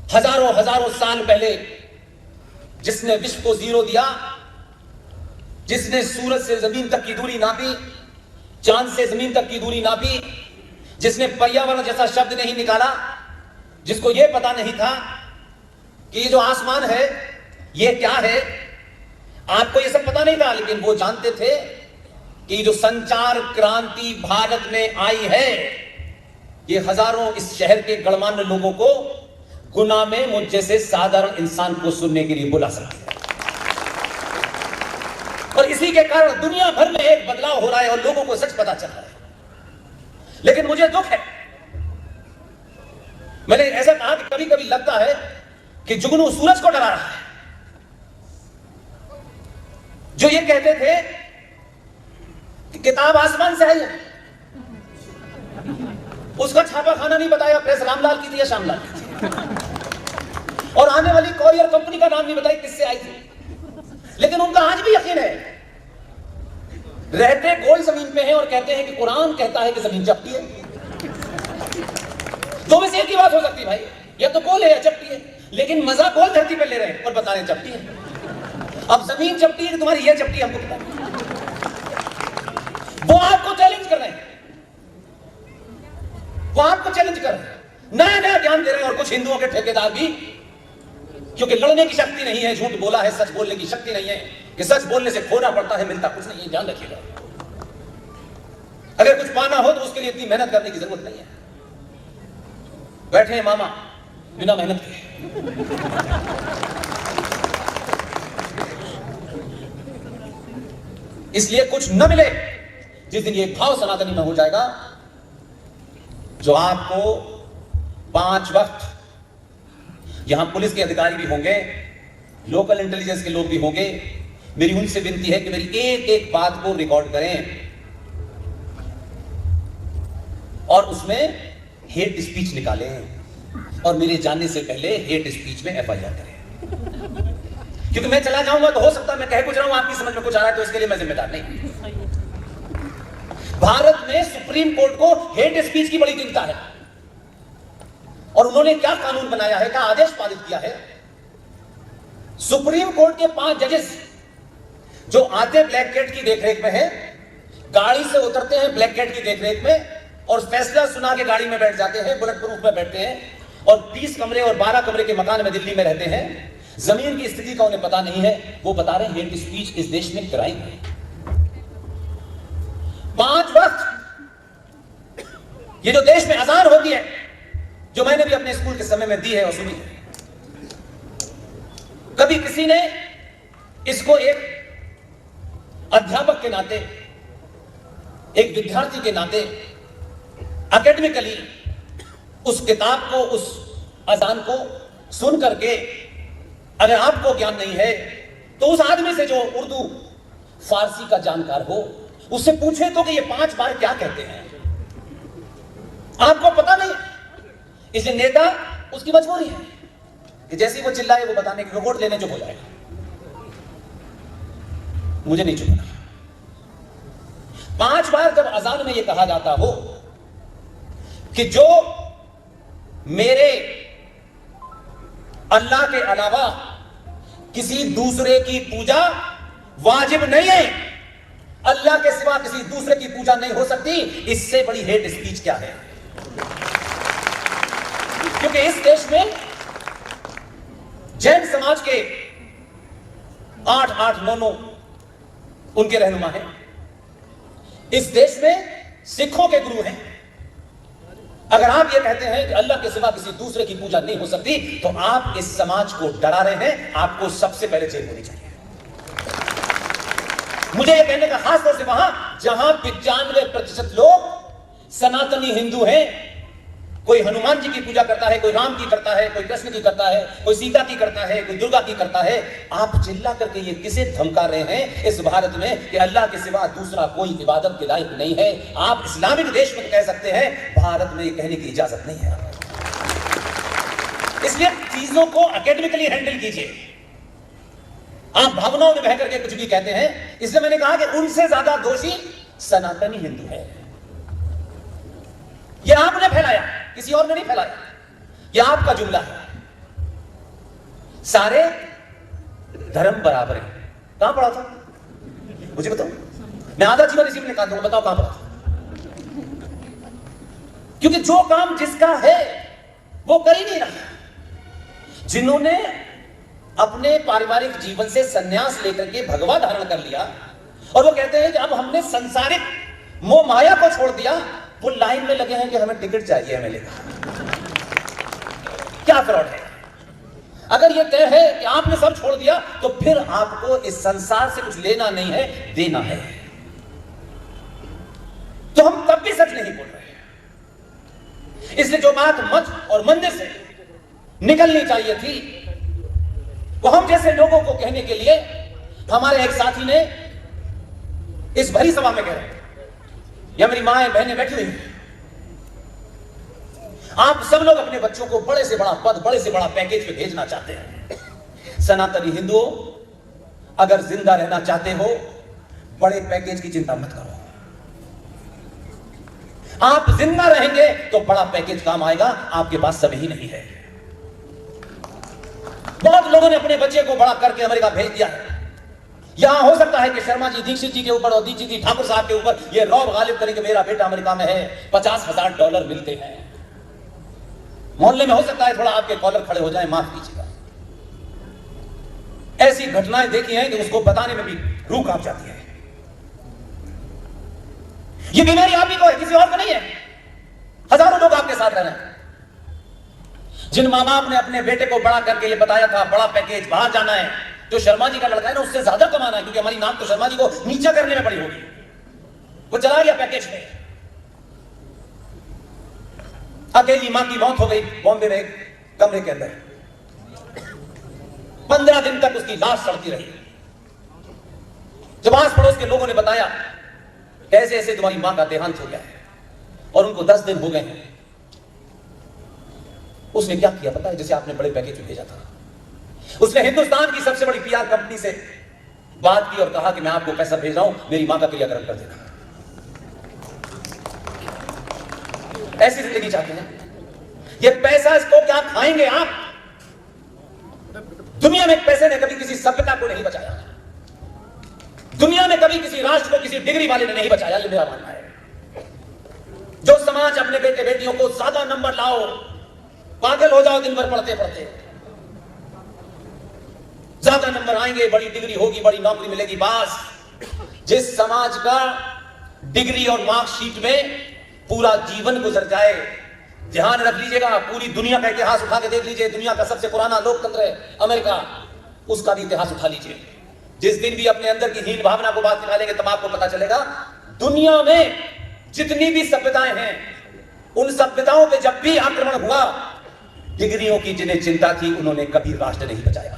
हजारों हजारों साल पहले जिसने विश्व को जीरो दिया, जिसने सूरज से जमीन तक की दूरी नापी, चांद से जमीन तक की दूरी नापी, जिसने पर्यावरण जैसा शब्द नहीं निकाला, जिसको यह पता नहीं था कि ये जो आसमान है ये क्या है, आपको ये सब पता नहीं था, लेकिन वो जानते थे कि जो संचार क्रांति भारत में आई है, ये हजारों इस शहर के गणमान्य लोगों को गुनाह में मुझ जैसे साधारण इंसान को सुनने के लिए बुला सकती है। और इसी के कारण दुनिया भर में एक बदलाव हो रहा है और लोगों को सच पता चल रहा है। लेकिन मुझे दुख है, मैंने ऐसा कहा कि कभी कभी लगता है कि जुगनू सूरज को डरा रहा है। जो ये कहते थे कि किताब आसमान से आई है, उसका छापा खाना नहीं बताया, प्रेस रामलाल की थी या श्यामलाल की थी, और आने वाली कोरियर कंपनी का नाम नहीं बताया किससे आई थी। लेकिन उनका आज भी यकीन है, रहते गोल जमीन पे हैं और कहते हैं कि कुरान कहता है कि जमीन चपटी है। दो में से एक ही बात हो सकती है भाई, या तो गोल है या चपटी है, लेकिन मजा गोल धरती पे ले रहे हैं और बता रहे हैं चपटी है। अब जमीन चपटी है कि तुम्हारी यह चपटी, हमको पता नहीं। वो आपको चैलेंज कर रहे हैं, वो आपको चैलेंज कर रहे हैं, नया नया ज्ञान दे रहे हैं। और कुछ हिंदुओं के ठेकेदार भी, क्योंकि लड़ने की शक्ति नहीं है, झूठ बोला है, सच बोलने की शक्ति नहीं है, कि सच बोलने से खोना पड़ता है, मिलता कुछ नहीं है, ध्यान रखिएगा। अगर कुछ पाना हो तो उसके लिए इतनी मेहनत करने की जरूरत नहीं है। बैठे हैं मामा बिना मेहनत के। इसलिए कुछ न मिले, जिस दिन ये भाव सनातनी में हो जाएगा, जो आपको 5 वक्त, यहां पुलिस के अधिकारी भी होंगे, लोकल इंटेलिजेंस के लोग भी होंगे, मेरी उनसे विनती है कि मेरी एक एक बात को रिकॉर्ड करें और उसमें हेट स्पीच निकालें और मेरे जाने से पहले हेट स्पीच में एफआईआर करें। क्योंकि मैं चला जाऊंगा तो हो सकता है मैं कह कुछ रहा हूं, आपकी समझ में कुछ आ रहा है, तो इसके लिए मैं जिम्मेदार नहीं। भारत में सुप्रीम कोर्ट को हेट स्पीच की बड़ी चिंता है और उन्होंने क्या कानून बनाया है, क्या आदेश पारित किया है। सुप्रीम कोर्ट के 5 जजेस जो आते ब्लैक कैट की देखरेख में हैं, गाड़ी से उतरते हैं ब्लैक कैट की देखरेख में और फैसला सुना के गाड़ी में बैठ जाते हैं, बुलेट प्रूफ में बैठते हैं और 20 कमरे और 12 कमरे के मकान में दिल्ली में रहते हैं। जमीन की स्थिति का उन्हें पता नहीं है, वो बता रहे हैं हेट स्पीच इस देश में क्राइम है। 5 वक्त ये जो देश में अजान होती है, जो मैंने भी अपने स्कूल के समय में दी है और सुनी है, कभी किसी ने इसको एक अध्यापक के नाते, एक विद्यार्थी के नाते एकेडमिकली उस किताब को, उस अजान को सुन करके, अगर आपको ज्ञान नहीं है तो उस आदमी से जो उर्दू फारसी का जानकार हो, उससे पूछे तो कि ये 5 बार क्या कहते हैं। आपको पता नहीं, इसलिए नेता उसकी मजबूरी है कि जैसे ही वो चिल्लाए वो बताने की, वोट लेने चुप हो जाएगा। मुझे नहीं चुपना। 5 बार जब अजान में ये कहा जाता हो कि जो मेरे अल्लाह के अलावा किसी दूसरे की पूजा वाजिब नहीं है, अल्लाह के सिवा किसी दूसरे की पूजा नहीं हो सकती, इससे बड़ी हेट स्पीच क्या है। क्योंकि इस देश में जैन समाज के 8 9 उनके रहनुमा हैं। इस देश में सिखों के गुरु हैं। अगर आप ये कहते हैं कि अल्लाह के सिवा किसी दूसरे की पूजा नहीं हो सकती, तो आप इस समाज को डरा रहे हैं। आपको सबसे पहले जेल होनी चाहिए। मुझे यह कहने का खास तौर से वहां जहां 95% लोग सनातनी हिंदू हैं, कोई हनुमान जी की पूजा करता है, कोई राम की करता है, कोई कृष्ण की करता है, कोई सीता की करता है, कोई दुर्गा की करता है। आप चिल्ला करके ये किसे धमका रहे हैं इस भारत में कि अल्लाह के सिवा दूसरा कोई इबादत के लायक नहीं है। आप इस्लामिक देश में कह सकते हैं, भारत में ये कहने की इजाजत नहीं है। इसलिए चीजों को एकेडमिकली हैंडल कीजिए। आप भावनाओं में बह करके कुछ भी कहते हैं। इसलिए मैंने कहा कि उनसे ज्यादा दोषी सनातनी हिंदू है। यह आपने फैलाया, किसी और ने नहीं फैलाया। यह आपका जुमला है। सारे धर्म बराबर है। कहां पढ़ा था मुझे बताओ, मैं आधा जीवन इसी में निकाल दूंगा, बताओ कहां पढ़ा था? क्योंकि जो काम जिसका है वो कर ही नहीं रहा। जिन्होंने अपने पारिवारिक जीवन से संन्यास लेकर के भगवा धारण कर लिया और वो कहते हैं कि अब हमने संसारिक मोह माया को छोड़ दिया, वो लाइन में लगे हैं कि हमें टिकट चाहिए एमएलए का। क्या फ्रॉड है? अगर ये तय है कि आपने सब छोड़ दिया तो फिर आपको इस संसार से कुछ लेना नहीं है, देना है। तो हम तब भी सच नहीं बोल रहे। इसलिए जो बात मत और मंदिर से निकलनी चाहिए थी वो हम जैसे लोगों को कहने के लिए हमारे एक साथी ने इस भरी सभा में कह रहे, या मेरी माएं बहनें बैठी हुई हैं, आप सब लोग अपने बच्चों को बड़े से बड़ा पद, बड़े से बड़ा पैकेज पे भेजना चाहते हैं। सनातनी हिंदुओं, अगर जिंदा रहना चाहते हो बड़े पैकेज की चिंता मत करो। आप जिंदा रहेंगे तो बड़ा पैकेज काम आएगा, आपके पास सब ही नहीं है। बहुत लोगों ने अपने बच्चे को बड़ा करके अमेरिका भेज दिया है। यहां हो सकता है कि शर्मा जी दीक्षित जी के ऊपर और दीक्षित जी ठाकुर साहब के ऊपर यह रौब गालिब करें कि मेरा बेटा अमेरिका में है, $50,000 मिलते हैं। मोहल्ले में हो सकता है थोड़ा आपके कॉलर खड़े हो जाए, माफ कीजिएगा। ऐसी घटनाएं देखी हैं कि उसको बताने में भी रूह कांप जाती है। ये बीमारी आप ही को है, किसी और को नहीं है। हजारों लोग आपके साथ रह रहे हैं। जिन मां बाप ने अपने बेटे को बड़ा करके ये बताया था बड़ा पैकेज, बाहर जाना है, जो शर्मा जी का लड़का है ना उससे ज्यादा कमाना है, क्योंकि हमारी नाक तो शर्मा जी को नीचा करने में पड़ी होगी, वो चला गया पैकेज में। अकेली मां की मौत हो गई बॉम्बे में एक कमरे के अंदर, 15 दिन तक उसकी लाश सड़ती रही। जब आस पड़ोस के लोगों ने बताया कैसे ऐसे तुम्हारी मां का देहांत हो गया है और उनको 10 दिन हो गए हैं, उसने क्या किया पता है? जैसे आपने बड़े पैकेज में भेजा था, उसने हिंदुस्तान की सबसे बड़ी पीआर कंपनी से बात की और कहा कि मैं आपको पैसा भेज रहा हूं, मेरी मां का क्रियाक्रम कर देना। ऐसी जिंदगी चाहते हैं? ये पैसा, इसको क्या खाएंगे आप? दुनिया में पैसे ने कभी किसी सभ्यता को नहीं बचाया, दुनिया में कभी किसी राष्ट्र को किसी डिग्री वाले ने नहीं बचाया। ये मेरा मानना है। जो समाज अपने बेटे बेटियों को ज्यादा नंबर लाओ, पागल हो जाओ दिन भर पढ़ते पढ़ते, ज्यादा नंबर आएंगे, बड़ी डिग्री होगी, बड़ी नौकरी मिलेगी, बस। जिस समाज का डिग्री और मार्कशीट में पूरा जीवन गुजर जाए, ध्यान रख लीजिएगा, पूरी दुनिया का इतिहास उठा के देख लीजिए, दुनिया का सबसे पुराना लोकतंत्र है अमेरिका, उसका भी इतिहास उठा लीजिए। जिस दिन भी अपने अंदर की हीन भावना को बात निकालेंगे तब आपको पता चलेगा दुनिया में जितनी भी सभ्यताएं हैं, उन सभ्यताओं पे जब भी आक्रमण हुआ, डिग्रियों की जिन्हें चिंता थी उन्होंने कभी राष्ट्र नहीं बचाया।